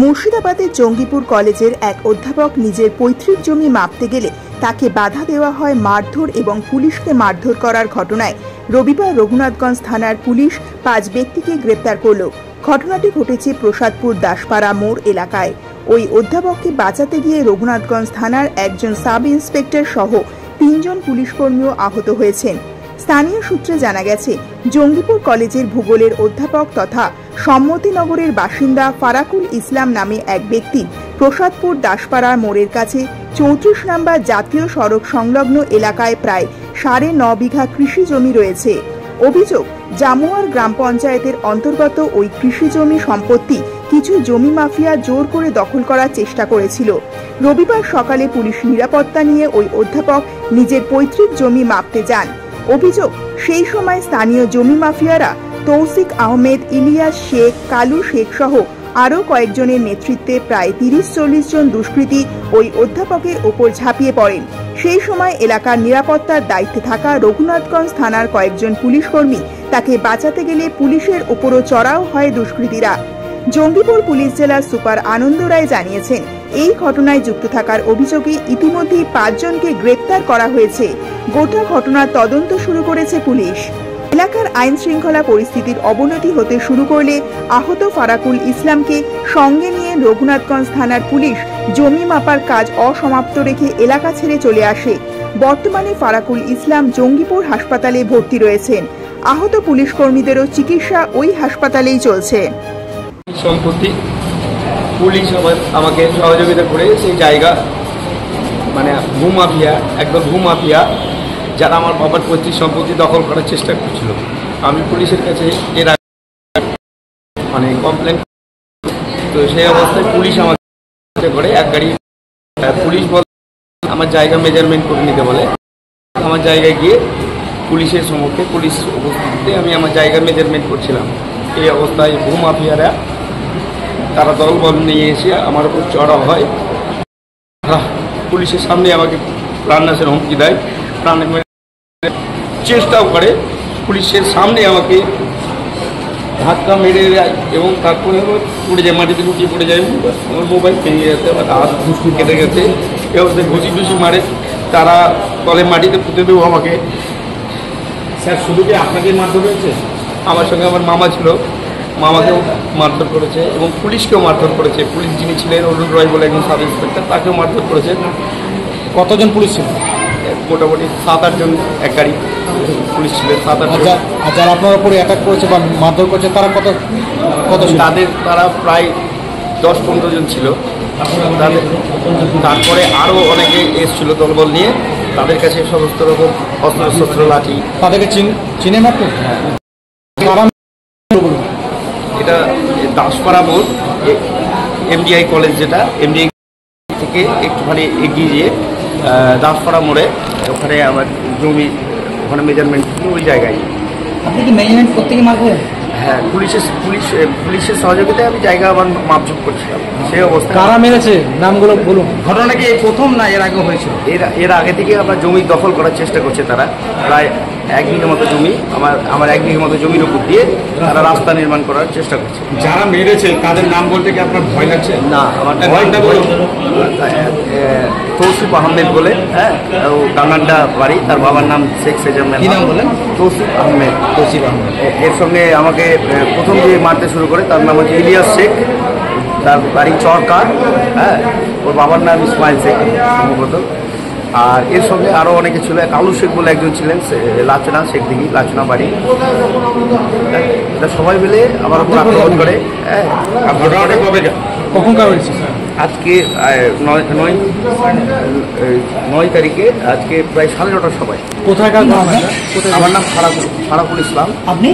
মুর্শিদাবাদের জঙ্গিপুর কলেজের এক অধ্যাপক নিজের পৈতৃক জমি মাপতে গেলে তাকে বাধা দেওয়া হয় মারধর এবং পুলিশকে মারধর করার ঘটনায় রবিবার রঘুনাথগঞ্জ থানার পুলিশ 5 ব্যক্তিকে গ্রেপ্তার করল। ঘটনাটি ঘটেছে প্রসাদপুর দাসপাড়া মোড় এলাকায়। ওই অধ্যাপককে বাঁচাতে গিয়ে রঘুনাথগঞ্জ থানার একজন সাব ইন্সপেক্টর সহ 3 জন পুলিশকর্মীও আহত হয়েছেন। স্থানীয় সূত্রে জানা গেছে, জঙ্গিপুর কলেজের ভূগোলের অধ্যাপক তথা সম্মতিনগরের বাসিন্দা ফারাকুল ইসলাম নামে এক ব্যক্তি প্রসাদপুর দাসপাড়া মোড়ের কাছে 34 নম্বর জাতীয় সড়ক সংলগ্ন এলাকায় প্রায় 9.5 বিঘা কৃষি জমি রয়েছে। অভিযোগ, জামুয়ার গ্রাম পঞ্চায়েতের অন্তর্গত ওই কৃষি জমি সম্পত্তি কিছু জমি মাফিয়া জোর করে দখল করার চেষ্টা করেছিল। রবিবার সকালে পুলিশ নিরাপত্তা নিয়ে ওই অধ্যাপক নিজের পৈতৃক জমি মাপতে যান। অভিযোগ, সেই সময় স্থানীয় জমি মাফিয়ারা তৌসিক আহমেদ, ইলিয়াস শেখ, কালু শেখ সহ আরও কয়েকজনের নেতৃত্বে প্রায় 30-40 জন দুষ্কৃতী ওই অধ্যাপকের ওপর ঝাঁপিয়ে পড়েন। সেই সময় এলাকার নিরাপত্তার দায়িত্বে থাকা রঘুনাথগঞ্জ থানার কয়েকজন পুলিশকর্মী তাকে বাঁচাতে গেলে পুলিশের ওপরও চড়াও হয় দুষ্কৃতীরা। জঙ্গিপুর পুলিশ জেলার সুপার আনন্দ রায় জানিয়েছেন, এই ঘটনায় যুক্ত থাকার অভিযোগে ইতিমধ্যেই 5 জনকে গ্রেপ্তার করা হয়েছে। গোটা ঘটনার তদন্ত শুরু করেছে পুলিশ। এলাকার আইন শৃঙ্খলা পরিস্থিতির অবনতি হতে শুরু করলে আহত ফারাকুল ইসলামকে সঙ্গে নিয়ে রঘুনাথগঞ্জ থানার পুলিশ জমি মাপার কাজ অসমাপ্ত রেখে এলাকা ছেড়ে চলে আসে। বর্তমানে ফারাকুল ইসলাম জঙ্গিপুর হাসপাতালে ভর্তি রয়েছেন। আহত পুলিশ কর্মীদেরও চিকিৎসা ওই হাসপাতালেই চলছে। সম্প্রতি পুলিশ আমাকে সহযোগিতা করে সেই জায়গা ভূমাফিয়া, একদম ভূমাফিয়া যারা আমার বাবার পৈতৃক সম্পত্তি দখল করার চেষ্টা করছিল। আমি পুলিশের কাছে এর কমপ্লেন, তো সেই অবস্থায় পুলিশ আমাকে করে এক গাড়ি পুলিশ বলে আমার জায়গা মেজারমেন্ট করে নিতে বলে। আমার জায়গায় গিয়ে পুলিশের সম্মুখে পুলিশ উপস্থিতিতে আমি আমার জায়গা মেজারমেন্ট করছিলাম। এই অবস্থায় ভূমাফিয়ারা তারা দলবল নিয়ে এসে আমার উপর চড়াও হয়। পুলিশের সামনে আমাকে প্রাণনাশের হুমকি দেয়, প্রাণ চেষ্টাও করে। পুলিশের সামনে আমাকে ধাক্কা মেরে দেয় এবং তারপরে পড়ে যায়, মাটিতে লুকিয়ে পড়ে যায়। আমার মোবাইল ভেঙে গেছে, আমার হাত ঘুষি কেটে গেছে। এ অবস্থায় ঘুষি ঘুষি মারে, তারা তলে মাটিতে পুঁতে দেবো আমাকে। স্যার, শুধু কি আপনাকে মারধর হয়েছে? আমার সঙ্গে আমার মামা ছিল, মামাকেও মারধর করেছে এবং পুলিশকেও মারধর করেছে। পুলিশ যিনি ছিলেন অরুণ রয় বলে একজন সাব ইন্সপেক্টর, তাকেও মারধর করেছে। কতজন পুলিশ ছিল? মোটামুটি 7-8 জন এক গাড়ি পুলিশ ছিলেন। 7-8 জন। আর যারা আপনার উপরে অ্যাটাক করেছে বা মারধর করেছে তারা কত তারা প্রায় 10-15 জন ছিল। তারপরে আরও অনেকে এসেছিল দলবল নিয়ে, তাদের কাছে সমস্ত রকম অস্ত্র লাঠি। তাদেরকে চিনে মারতো? এটা দাসপাড়া মোড়, এমডিআই কলেজ, যেটা এমডিআই থেকে একটুখানি এগিয়ে গিয়ে দাসপাড়া মোড়ে ওখানে আমার জমি, ওখানে মেজারমেন্ট ওই জায়গায়। আপনি কি মেজারমেন্ট করতে গিয়ে মারবেন? হ্যাঁ, পুলিশের সহযোগিতায় আমি জায়গা আবার মাপজুপ করছিলাম। সেই অবস্থা। কারা মেরেছে নামগুলো বলুন। ঘটনা কি প্রথম না এর আগে হয়েছিল? এর আগে থেকে আমার জমি দখল করার চেষ্টা করছে তারা। প্রায় 1 বিঘা মতো জমি, আমার 1 বিঘা মতো জমির উপর দিয়ে তারা রাস্তা নির্মাণ করার চেষ্টা করছে। যারা মেরেছে তাদের নাম বলতে কি আপনার ভয় লাগছে? না, আমার ভয়টা বলুন। তৌসিফ আহমেদ বলে, হ্যাঁ, ও গাঙ্গান্ডা বাড়ি, তার বাবার নাম শেখ সেজামেল। কি নাম বলেন? তৌসিফ আহমেদ। এর সঙ্গে আমাকে প্রথম দিয়ে মারতে শুরু করে, তার নাম হচ্ছে ইলিয়াস শেখ, তার বাড়ি চরকা, হ্যাঁ, ওর বাবার নাম ইসমাইল শেখ সম্ভবত। আর এর সঙ্গে আরও অনেকে ছিল। কালু শেখ বলে একজন ছিলেন, লাচনা শেখ দিঘি, লাচনা বাড়ি। এটা সবাই মিলে আমার উপর আক্রমণ করে। হ্যাঁ, কখনকার হয়েছে? আজকে 9 তারিখে, আজকে প্রায় 9:30টার সময়। কোথায়? আমার নাম ফারাকুল ইসলাম। আপনি?